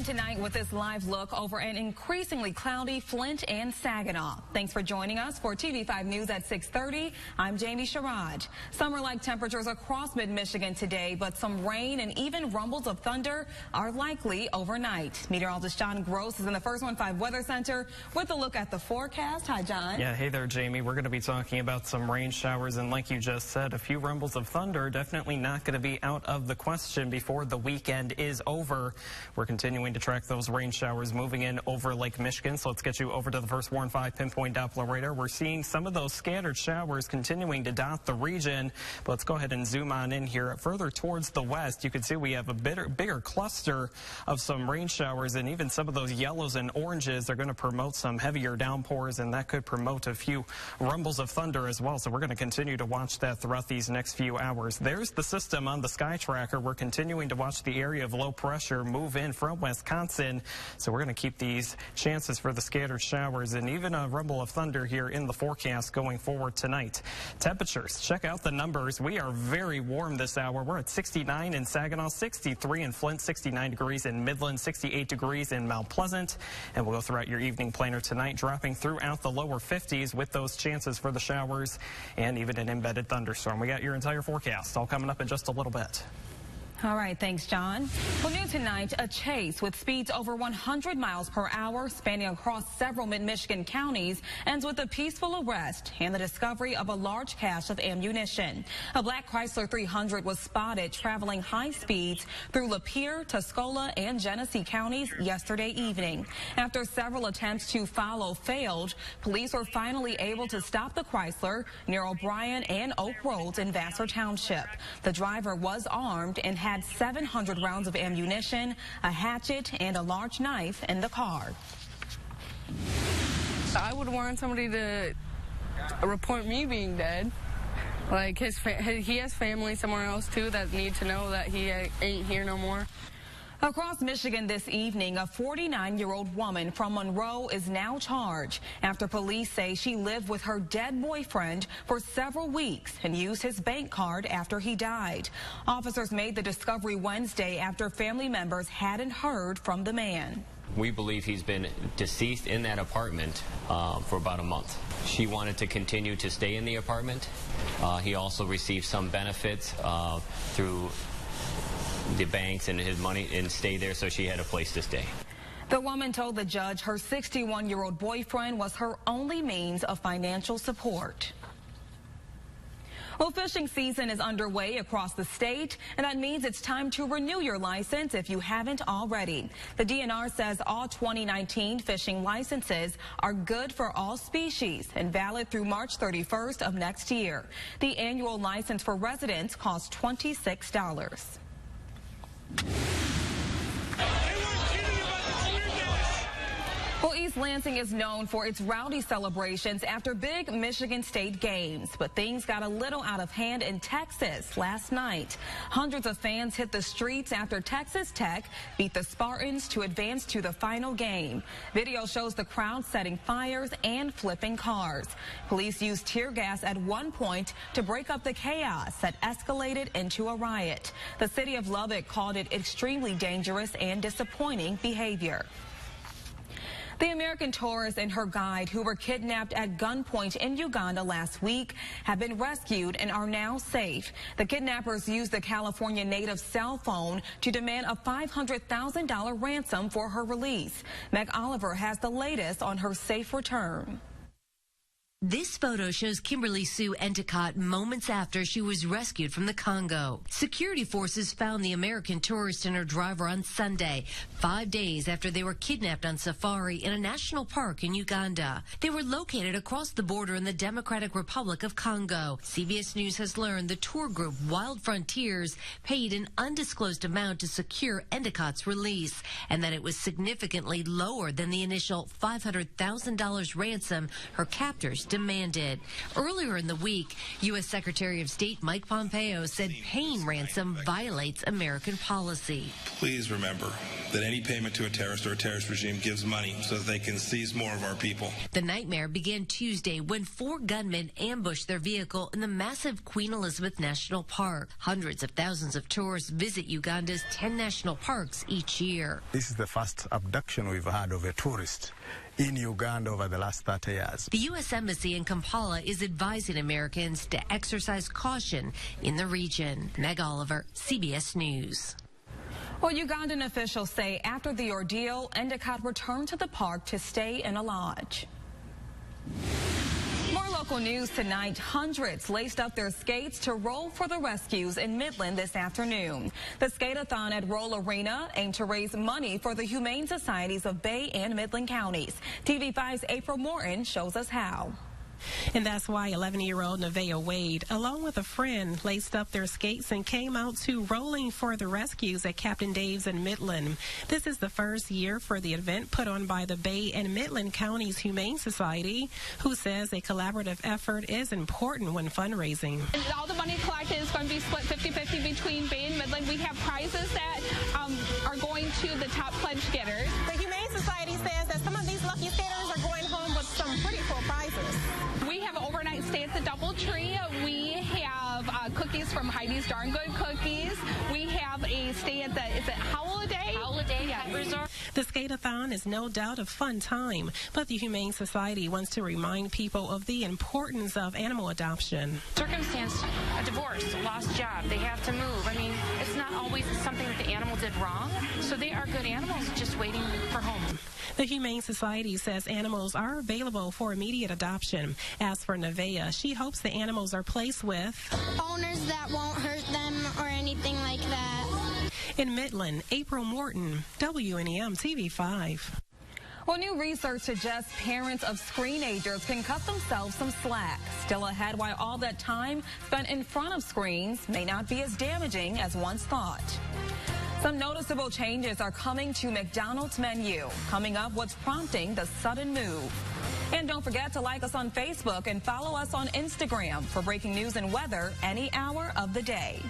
begin tonight with this live look over an increasingly cloudy Flint and Saginaw. Thanks for joining us for TV5 News at 6:30. I'm Jamie Sherrod. Summer-like temperatures across mid-Michigan today, but some rain and even rumbles of thunder are likely overnight. Meteorologist John Gross is in the First 1-5 Weather Center with a look at the forecast. Hi, John. Yeah, hey there, Jamie. We're going to be talking about some rain showers, and like you just said, a few rumbles of thunder. Definitely not going to be out of the question before the weekend is over. We're continuing to track those rain showers moving in over Lake Michigan. So let's get you over to the First 1-5 pinpoint Doppler radar. We're seeing some of those scattered showers continuing to dot the region. But let's go ahead and zoom on in here. Further towards the west, you can see we have a bigger cluster of some rain showers, and even some of those yellows and oranges are going to promote some heavier downpours, and that could promote a few rumbles of thunder as well. So we're going to continue to watch that throughout these next few hours. There's the system on the sky tracker. We're continuing to watch the area of low pressure move in from Wisconsin. So we're going to keep these chances for the scattered showers and even a rumble of thunder here in the forecast going forward tonight. Temperatures, check out the numbers. We are very warm this hour. We're at 69 in Saginaw, 63 in Flint, 69 degrees in Midland, 68 degrees in Mount Pleasant. And we'll go throughout your evening planner tonight, dropping throughout the lower 50s with those chances for the showers and even an embedded thunderstorm. We got your entire forecast all coming up in just a little bit. All right, thanks, John. Well, new tonight, a chase with speeds over 100 miles per hour spanning across several mid-Michigan counties ends with a peaceful arrest and the discovery of a large cache of ammunition. A black Chrysler 300 was spotted traveling high speeds through Lapeer, Tuscola, and Genesee counties yesterday evening. After several attempts to follow failed, police were finally able to stop the Chrysler near O'Brien and Oak Roads in Vassar Township. The driver was armed and had 700 rounds of ammunition, a hatchet, and a large knife in the car. I would want somebody to report me being dead. Like, he has family somewhere else, too, that need to know that he ain't here no more. Across Michigan this evening, a 49-year-old woman from Monroe is now charged after police say she lived with her dead boyfriend for several weeks and used his bank card after he died. Officers made the discovery Wednesday after family members hadn't heard from the man. We believe he's been deceased in that apartment for about a month. She wanted to continue to stay in the apartment. He also received some benefits through the banks and his money and stay there, so she had a place to stay. The woman told the judge her 61-year-old boyfriend was her only means of financial support. Well, fishing season is underway across the state, and that means it's time to renew your license if you haven't already. The DNR says all 2019 fishing licenses are good for all species and valid through March 31st of next year. The annual license for residents costs $26. Well, East Lansing is known for its rowdy celebrations after big Michigan State games, but things got a little out of hand in Texas last night. Hundreds of fans hit the streets after Texas Tech beat the Spartans to advance to the final game. Video shows the crowd setting fires and flipping cars. Police used tear gas at one point to break up the chaos that escalated into a riot. The city of Lubbock called it extremely dangerous and disappointing behavior. The American tourist and her guide who were kidnapped at gunpoint in Uganda last week have been rescued and are now safe. The kidnappers used the California native's cell phone to demand a $500,000 ransom for her release. Meg Oliver has the latest on her safe return. This photo shows Kimberly Sue Endicott moments after she was rescued from the Congo. Security forces found the American tourist and her driver on Sunday, 5 days after they were kidnapped on safari in a national park in Uganda. They were located across the border in the Democratic Republic of Congo. CBS News has learned the tour group Wild Frontiers paid an undisclosed amount to secure Endicott's release, and that it was significantly lower than the initial $500,000 ransom her captors demanded. Earlier in the week, U.S. Secretary of State Mike Pompeo said paying ransom violates American policy. Please remember that any payment to a terrorist or a terrorist regime gives money so that they can seize more of our people. The nightmare began Tuesday when 4 gunmen ambushed their vehicle in the massive Queen Elizabeth National Park. Hundreds of thousands of tourists visit Uganda's 10 national parks each year. This is the first abduction we've had of a tourist in Uganda over the last 30 years. The U.S. Embassy in Kampala is advising Americans to exercise caution in the region. Meg Oliver, CBS News. Well, Ugandan officials say after the ordeal, Endicott returned to the park to stay in a lodge. More local news tonight. Hundreds laced up their skates to roll for the rescues in Midland this afternoon. The skate-a-thon at Roll Arena aimed to raise money for the Humane Societies of Bay and Midland counties. TV5's April Morton shows us how. And that's why 11-year-old Nevaeh Wade, along with a friend, laced up their skates and came out to Rolling for the Rescues at Captain Dave's in Midland. This is the first year for the event put on by the Bay and Midland Counties Humane Society, who says a collaborative effort is important when fundraising. And all the money collected is going to be split 50-50 between Bay and Midland. We have prizes that are going to the top pledge getters. The Humane Society says that some of these lucky skaters are going home with some pretty cool prizes. We have an overnight stay at the DoubleTree. We have cookies from Heidi's Darn Good Cookies. We have a stay at the, is it Holiday? Holiday Pet Resort. The skate-a-thon is no doubt a fun time, but the Humane Society wants to remind people of the importance of animal adoption. Circumstance, a divorce, a lost job, they have to move. I mean, it's not always something that the animal did wrong, so they are good animals just waiting for home. The Humane Society says animals are available for immediate adoption. As for Nevaeh, she hopes the animals are placed with owners that won't hurt them or anything like that. In Midland, April Morton, WNEM TV5. Well, new research suggests parents of screenagers can cut themselves some slack. Still ahead, why all that time spent in front of screens may not be as damaging as once thought. Some noticeable changes are coming to McDonald's menu. Coming up, what's prompting the sudden move. And don't forget to like us on Facebook and follow us on Instagram for breaking news and weather any hour of the day.